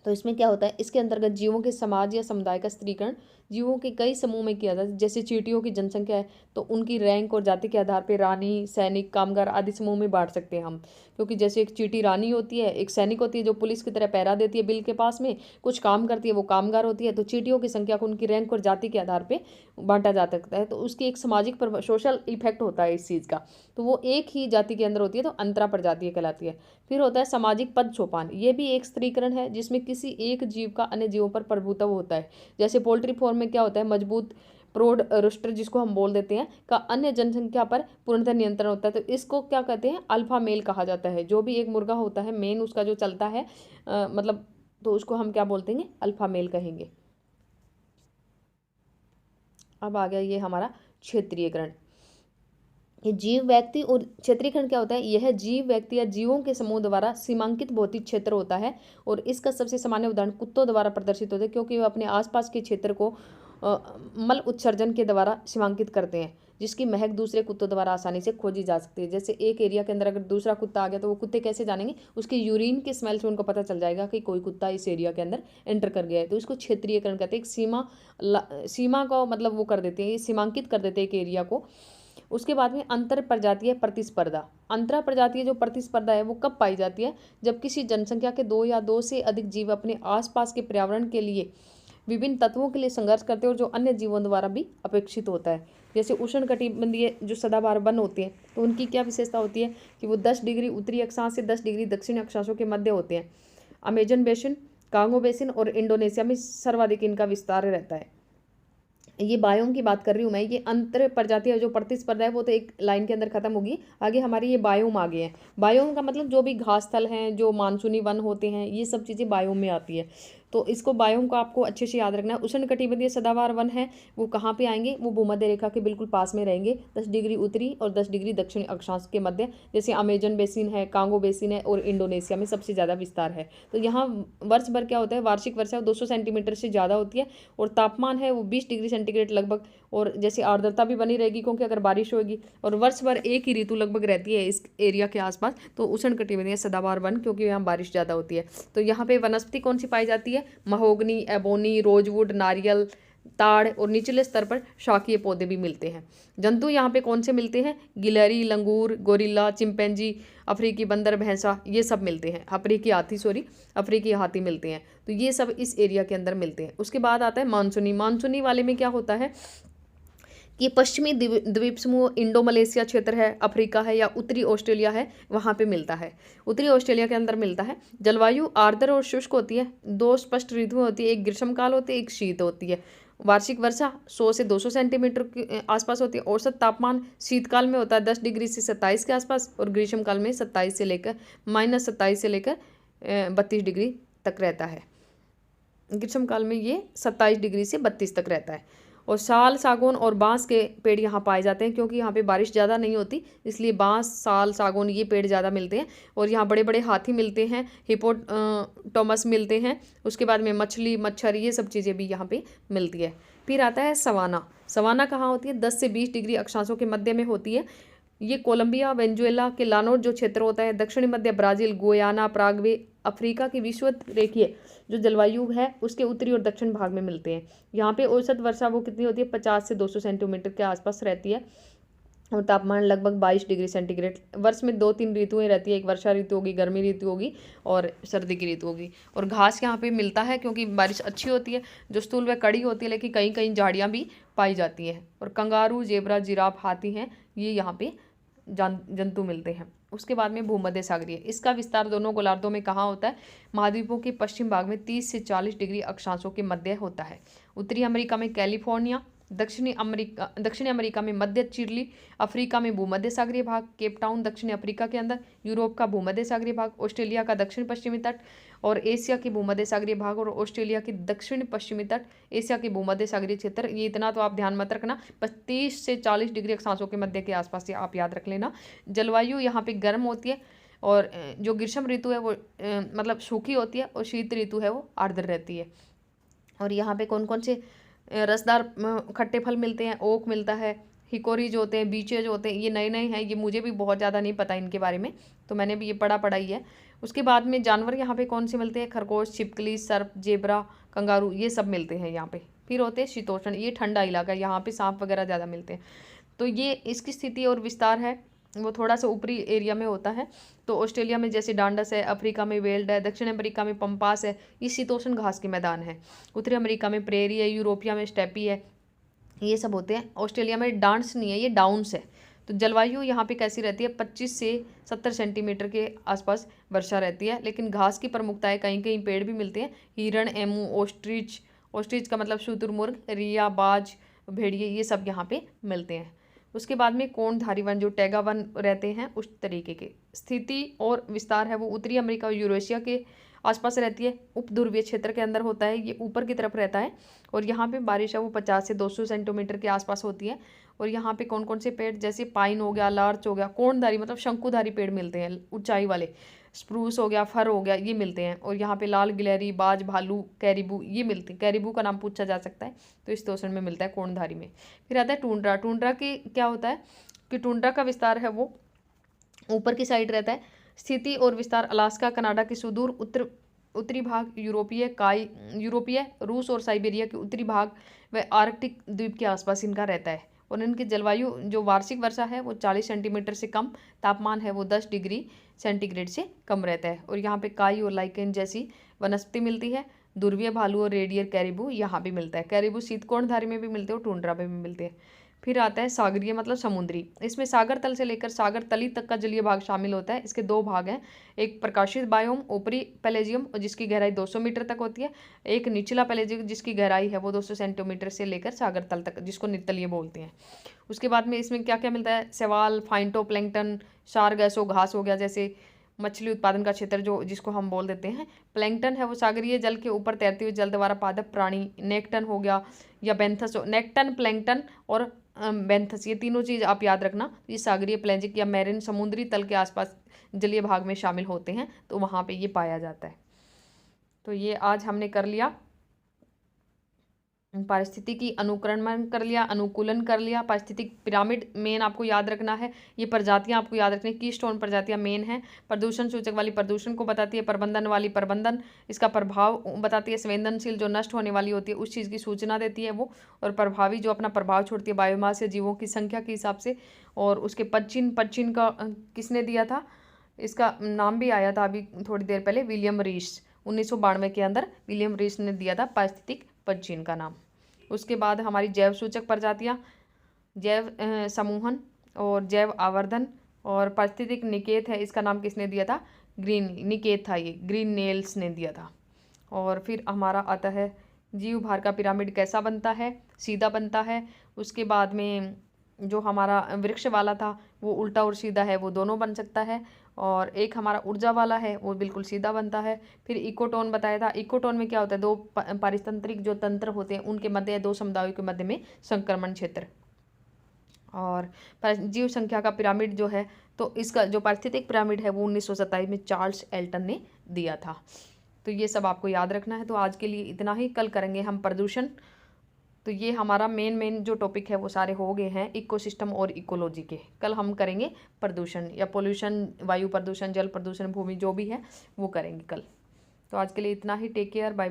तो इसमें क्या होता है, इसके अंतर्गत जीवों के समाज या समुदाय का स्त्रीकरण जीवों के कई समूह में किया जाता है। जैसे चींटियों की जनसंख्या है तो उनकी रैंक और जाति के आधार पर रानी, सैनिक, कामगार आदि समूह में बांट सकते हैं हम, क्योंकि जैसे एक चींटी रानी होती है, एक सैनिक होती है जो पुलिस की तरह पहरा देती है बिल के पास में, कुछ काम करती है वो कामगार होती है। तो चींटियों की संख्या को उनकी रैंक और जाति के आधार पर बांटा जा सकता है, तो उसकी एक सामाजिक सोशल इफेक्ट होता है इस चीज़ का, तो वो एक ही जाति के अंदर होती है, तो अंतरा प्रजातीय कहलाती है। फिर होता है सामाजिक पद सोपान। ये भी एक स्त्रीकरण है जिसमें किसी एक जीव का अन्य जीवों पर प्रभुत्व होता है। जैसे पोल्ट्री फॉर्म में क्या होता है, मजबूत प्रौढ़ रोस्टर जिसको हम बोल देते हैं का अन्य जनसंख्या पर पूर्णतः नियंत्रण होता है। तो इसको क्या कहते हैं, अल्फा मेल कहा जाता है। जो भी एक मुर्गा होता है मेन उसका जो चलता है मतलब तो उसको हम क्या बोलते हैं, अल्फा मेल कहेंगे। अब आ गया ये हमारा क्षेत्रीयकरण। ये जीव, व्यक्ति और क्षेत्रीयकरण क्या होता है, यह जीव, व्यक्ति या जीवों के समूह द्वारा सीमांकित भौतिक क्षेत्र होता है और इसका सबसे सामान्य उदाहरण कुत्तों द्वारा प्रदर्शित होता है, क्योंकि वे अपने आसपास के क्षेत्र को मल उत्सर्जन के द्वारा सीमांकित करते हैं, जिसकी महक दूसरे कुत्तों द्वारा आसानी से खोजी जा सकती है। जैसे एक एरिया के अंदर अगर दूसरा कुत्ता आ गया तो वो कुत्ते कैसे जानेंगे, उसके यूरिन के स्मेल से उनको पता चल जाएगा कि कोई कुत्ता इस एरिया के अंदर एंटर कर गया है। तो इसको क्षेत्रीयकरण कहते हैं। एक सीमा का मतलब वो कर देते हैं, सीमांकित कर देते हैं एक एरिया को। उसके बाद में अंतर प्रजातीय प्रतिस्पर्धा। अंतर प्रजातीय जो प्रतिस्पर्धा है वो कब पाई जाती है, जब किसी जनसंख्या के दो या दो से अधिक जीव अपने आसपास के पर्यावरण के लिए विभिन्न तत्वों के लिए संघर्ष करते हैं और जो अन्य जीवों द्वारा भी अपेक्षित होता है। जैसे उष्णकटिबंधीय जो सदाबहार वन होते हैं तो उनकी क्या विशेषता होती है कि वो 10 डिग्री उत्तरी अक्षांश से 10 डिग्री दक्षिणी अक्षांशों के मध्य होते हैं। अमेजन बेसिन, कांगो बेसिन और इंडोनेशिया में सर्वाधिक इनका विस्तार रहता है। ये बायोम की बात कर रही हूँ मैं। ये अंतर प्रजातीय जो प्रतिस्पर्धा है वो तो एक लाइन के अंदर खत्म होगी, आगे हमारी ये बायोम आ गए हैं। बायोम का मतलब जो भी घास स्थल हैं, जो मानसूनी वन होते हैं, ये सब चीज़ें बायोम में आती है। तो इसको बायोम को आपको अच्छे से याद रखना है। उष्णकटिबंधीय सदाबहार वन है वो कहाँ पे आएंगे, वो भूमध्य रेखा के बिल्कुल पास में रहेंगे, 10 डिग्री उत्तरी और 10 डिग्री दक्षिणी अक्षांश के मध्य। जैसे अमेजन बेसिन है, कांगो बेसिन है और इंडोनेशिया में सबसे ज़्यादा विस्तार है। तो यहाँ वर्ष भर क्या होता है, वार्षिक वर्षा 200 सेंटीमीटर से ज़्यादा होती है और तापमान है वो 20 डिग्री सेंटीग्रेड लगभग। और जैसे आर्द्रता भी बनी रहेगी क्योंकि अगर बारिश होगी, और वर्ष भर एक ही ऋतु लगभग रहती है इस एरिया के आसपास। तो उष्णकटिबंधीय सदाबहार वन, क्योंकि यहाँ बारिश ज़्यादा होती है। तो यहाँ पे वनस्पति कौन सी पाई जाती है, महोगनी, एबोनी, रोजवुड, नारियल, ताड़ और निचले स्तर पर शाकीय पौधे भी मिलते हैं। जंतु यहाँ पे कौन से मिलते हैं, गिलहरी, लंगूर, गोरिल्ला, चिंपैंजी, अफ्रीकी बंदर, भैंसा, ये सब मिलते हैं। अफ्रीकी हाथी मिलते हैं। तो ये सब इस एरिया के अंदर मिलते हैं। उसके बाद आता है मानसूनी। मानसूनी वाले में क्या होता है कि पश्चिमी द्वीप समूह, इंडो मलेशिया क्षेत्र है, अफ्रीका है या उत्तरी ऑस्ट्रेलिया है, वहाँ पे मिलता है। उत्तरी ऑस्ट्रेलिया के अंदर मिलता है। जलवायु आर्द्र और शुष्क होती है। 2 स्पष्ट ऋतुएं होती है, एक ग्रीष्मकाल होती है, एक शीत होती है। वार्षिक वर्षा 100 से 200 सेंटीमीटर के आसपास होती है। औसत तापमान शीतकाल में होता है 10 डिग्री से 27 के आसपास और ग्रीष्मकाल में -27 से लेकर 32 डिग्री तक रहता है। ग्रीष्मकाल में ये 27 डिग्री से 32 तक रहता है। और साल, सागौन और बांस के पेड़ यहाँ पाए जाते हैं, क्योंकि यहाँ पे बारिश ज़्यादा नहीं होती, इसलिए बांस, साल, सागौन ये पेड़ ज़्यादा मिलते हैं। और यहाँ बड़े बड़े हाथी मिलते हैं, हिपोटोमस मिलते हैं। उसके बाद में मछली, मच्छर, ये सब चीज़ें भी यहाँ पे मिलती है। फिर आता है सवाना। सवाना कहाँ होती है, 10 से 20 डिग्री अक्षांशों के मध्य में होती है। ये कोलंबिया, वेनेजुएला के लानोर जो क्षेत्र होता है, दक्षिणी मध्य ब्राज़ील, गुयाना, पराग्वे, अफ्रीका की विषुवत रेखीय जो जलवायु है उसके उत्तरी और दक्षिण भाग में मिलते हैं। यहाँ पे औसत वर्षा वो कितनी होती है, 50 से 200 सेंटीमीटर के आसपास रहती है और तापमान लगभग 22 डिग्री सेंटीग्रेड। वर्ष में 2-3 ऋतुएं रहती है, एक वर्षा ऋतु होगी, गर्मी ऋतु होगी और सर्दी की ऋतु होगी। और घास यहाँ पे मिलता है क्योंकि बारिश अच्छी होती है, जो स्थूल व कड़ी होती है, लेकिन कहीं कहीं झाड़ियाँ भी पाई जाती हैं। और कंगारू, जेबरा, जिराफ, हाथी हैं, ये यहाँ पे जंतु मिलते हैं। उसके बाद में भूमध्य सागरीय, इसका विस्तार दोनों गोलार्धों में कहाँ होता है, महाद्वीपों के पश्चिम भाग में 30 से 40 डिग्री अक्षांशों के मध्य होता है। उत्तरी अमेरिका में कैलिफोर्निया, दक्षिणी अमेरिका में मध्य चिली, अफ्रीका में भूमध्य सागरीय भाग, केप टाउन दक्षिणी अफ्रीका के अंदर, यूरोप का भूमध्य सागरीय भाग, ऑस्ट्रेलिया का दक्षिण पश्चिमी तट और एशिया की भूमध्य सागरीय भाग और ऑस्ट्रेलिया की दक्षिण पश्चिमी तट, एशिया की भूमध्य सागरीय क्षेत्र। ये इतना तो आप ध्यान मत रखना, 30 से 40 डिग्री अक्षांशों के मध्य के आसपास से आप याद रख लेना। जलवायु यहाँ पे गर्म होती है और जो ग्रीष्म ऋतु है वो मतलब सूखी होती है और शीत ऋतु है वो आर्द्र रहती है। और यहाँ पे कौन कौन से रसदार खट्टे फल मिलते हैं, ओक मिलता है, हिकोरी जो होते हैं, बीचे जो होते हैं, ये नए नए हैं, ये मुझे भी बहुत ज़्यादा नहीं पता इनके बारे में, तो मैंने भी ये पढ़ा ही है। उसके बाद में जानवर यहाँ पे कौन से मिलते हैं, खरगोश, छिपकली, सर्प, जेबरा, कंगारू, ये सब मिलते हैं यहाँ पे। फिर होते हैं शीतोष्ण, ये ठंडा इलाका है, यहाँ पे सांप वगैरह ज़्यादा मिलते हैं। तो ये इसकी स्थिति और विस्तार है वो थोड़ा सा ऊपरी एरिया में होता है। तो ऑस्ट्रेलिया में जैसे डांडस है, अफ्रीका में वेल्ड है, दक्षिण अमेरिका में पंपास है, ये शीतोष्ण घास के मैदान है। उत्तरी अमेरिका में प्रेरी है, यूरोपिया में स्टेपी है, ये सब होते हैं। ऑस्ट्रेलिया में डांस नहीं है, ये डाउन्स है। तो जलवायु यहाँ पे कैसी रहती है, 25 से 70 सेंटीमीटर के आसपास वर्षा रहती है, लेकिन घास की प्रमुखता है, कहीं कहीं पेड़ भी मिलते हैं। हिरण, एमू, ऑस्ट्रिच का मतलब शुतुरमुर्ग, रिया, बाज, भेड़िए, ये सब यहाँ पे मिलते हैं। उसके बाद में कोणधारी वन जो टैगा वन रहते हैं उस तरीके के स्थिति और विस्तार है वो उत्तरी अमेरिका और यूरेशिया के आसपास रहती है। उपध्रुवीय क्षेत्र के अंदर होता है, ये ऊपर की तरफ रहता है। और यहाँ पे बारिश है वो 50 से 200 सेंटीमीटर के आसपास होती है। और यहाँ पे कौन कौन से पेड़, जैसे पाइन हो गया, लार्च हो गया, कोणधारी मतलब शंकुधारी पेड़ मिलते हैं ऊंचाई वाले, स्प्रूस हो गया, फर हो गया, ये मिलते हैं। और यहाँ पे लाल गिलहरी, बाज, भालू, कैरिबू ये मिलते हैं। कैरिबू का नाम पूछा जा सकता है, तो इस तोषण में मिलता है कोणधारी में। फिर आता है टुंड्रा। टुंड्रा की क्या होता है कि टुंड्रा का विस्तार है वो ऊपर की साइड रहता है। स्थिति और विस्तार अलास्का, कनाडा के सुदूर उत्तरी भाग, यूरोपीय, रूस और साइबेरिया के उत्तरी भाग व आर्कटिक द्वीप के आसपास इनका रहता है। और इनकी जलवायु जो वार्षिक वर्षा है वो 40 सेंटीमीटर से कम, तापमान है वो 10 डिग्री सेंटीग्रेड से कम रहता है। और यहाँ पे काई और लाइकेन जैसी वनस्पति मिलती है। ध्रुवीय भालू और रेडियर कैरिबू यहाँ भी मिलता है। कैरिबू शीतकोणधारी में भी मिलते हैं और टुंड्रा में भी मिलते हैं। फिर आता है सागरीय मतलब समुद्री। इसमें सागर तल से लेकर सागर तली तक का जलीय भाग शामिल होता है। इसके दो भाग हैं, एक प्रकाशित बायोम ऊपरी पेलेजियम और जिसकी गहराई 200 मीटर तक होती है, एक निचला पेलेजियम जिसकी गहराई है वो 200 सेंटीमीटर से लेकर सागर तल तक, जिसको नितलीय बोलते हैं। उसके बाद में इसमें क्या क्या मिलता है, शैवाल, फाइटोप्लैंक्टन, सारगैसो, घास हो गया, जैसे मछली उत्पादन का क्षेत्र जो जिसको हम बोल देते हैं। प्लैंकटन है वो सागरीय जल के ऊपर तैरते हुए जल द्वारा पादप प्राणी। नेक्टन हो गया या बेंथस, नेक्टन, प्लैंकटन और बेंथस, ये तीनों चीज़ आप याद रखना। ये सागरीय, पेलेजिक या मैरीन समुद्री तल के आसपास जलीय भाग में शामिल होते हैं, तो वहाँ पे ये पाया जाता है। तो ये आज हमने कर लिया, पारिस्थितिकी अनुकरण कर लिया, अनुकूलन कर लिया। पारिस्थितिक पिरामिड मेन आपको याद रखना है। ये प्रजातियां आपको याद रखनी है। कीस्टोन प्रजातियां मेन है। प्रदूषण सूचक वाली प्रदूषण को बताती है। प्रबंधन वाली प्रबंधन, इसका प्रभाव बताती है। संवेदनशील जो नष्ट होने वाली होती है उस चीज़ की सूचना देती है वो। और प्रभावी जो अपना प्रभाव छोड़ती है बायोमास या जीवों की संख्या के हिसाब से। और उसके पदचिन्ह का किसने दिया था, इसका नाम भी आया था अभी थोड़ी देर पहले, विलियम रीस। 1992 के अंदर विलियम रीस ने दिया था पारिस्थितिक पदचिन्ह का नाम। उसके बाद हमारी जैव सूचक प्रजातियाँ, जैव समूहन और जैव आवर्धन और पारिस्थितिक निकेत है, इसका नाम किसने दिया था, ग्रीन निकेत था, ये ग्रीन नेल्स ने दिया था। और फिर हमारा आता है जीव भार का पिरामिड कैसा बनता है, सीधा बनता है। उसके बाद में जो हमारा वृक्ष वाला था वो उल्टा और सीधा है, वो दोनों बन सकता है। और एक हमारा ऊर्जा वाला है वो बिल्कुल सीधा बनता है। फिर इकोटोन बताया था। इकोटोन में क्या होता है, दो पारितंत्रिक जो तंत्र होते हैं उनके मध्य, दो समुदायों के मध्य में संक्रमण क्षेत्र। और जीव संख्या का पिरामिड जो है, तो इसका जो पारिस्थितिक पिरामिड है वो 1927 में चार्ल्स एल्टन ने दिया था। तो ये सब आपको याद रखना है। तो आज के लिए इतना ही, कल करेंगे हम प्रदूषण। तो ये हमारा मेन जो टॉपिक है वो सारे हो गए हैं इकोसिस्टम और इकोलॉजी के। कल हम करेंगे प्रदूषण या पोल्यूशन, वायु प्रदूषण, जल प्रदूषण, भूमि जो भी है वो करेंगे कल। तो आज के लिए इतना ही, टेक केयर, बाय।